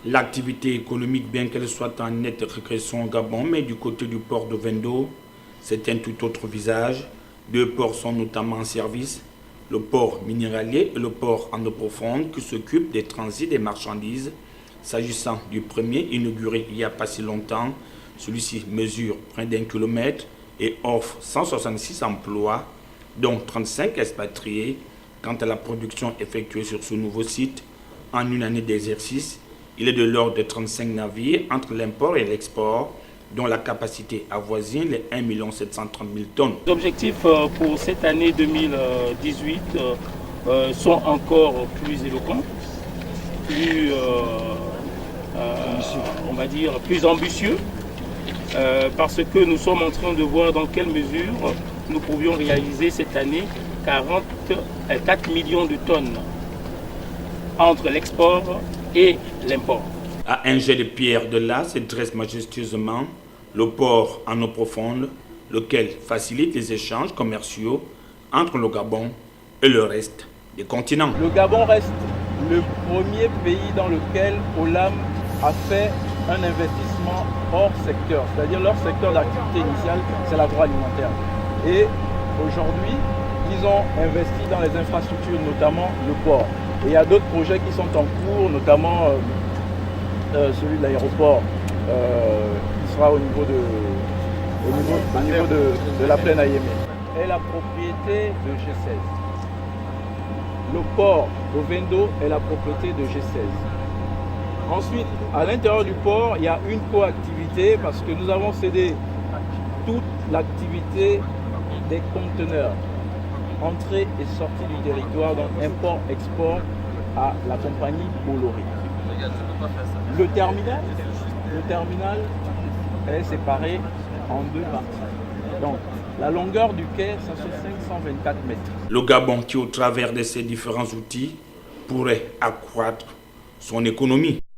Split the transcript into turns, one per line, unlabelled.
L'activité économique, bien qu'elle soit en nette régression au Gabon, mais du côté du port de Vendo, c'est un tout autre visage. Deux ports sont notamment en service, le port minéralier et le port en eau profonde qui s'occupe des transits des marchandises. S'agissant du premier, inauguré il n'y a pas si longtemps, celui-ci mesure près d'un kilomètre et offre 166 emplois, dont 35 expatriés. Quant à la production effectuée sur ce nouveau site, en une année d'exercice, il est de l'ordre de 35 navires entre l'import et l'export, dont la capacité avoisine les 1 730 000 tonnes.
Les objectifs pour cette année 2018 sont encore plus éloquents, plus, on va dire, plus ambitieux, parce que nous sommes en train de voir dans quelle mesure nous pouvions réaliser cette année 4 millions de tonnes entre l'export et l'import.
À un jet de pierre de là se dresse majestueusement le port en eau profonde, lequel facilite les échanges commerciaux entre le Gabon et le reste des continents.
Le Gabon reste le premier pays dans lequel Olam a fait un investissement hors secteur, c'est-à-dire leur secteur d'activité initiale, c'est l'agroalimentaire. Et aujourd'hui, ils ont investi dans les infrastructures, notamment le port. Et il y a d'autres projets qui sont en cours, notamment celui de l'aéroport qui sera au niveau de la plaine Ayémé. Est la propriété de G16. Le port au Vendo est la propriété de G16. Ensuite, à l'intérieur du port, il y a une coactivité parce que nous avons cédé toute l'activité des conteneurs, entrée et sortie du territoire, donc import-export à la compagnie Bolloré. Le terminal est séparé en deux parties. Donc, la longueur du quai, ça fait 524 mètres.
Le Gabon, qui au travers de ses différents outils, pourrait accroître son économie.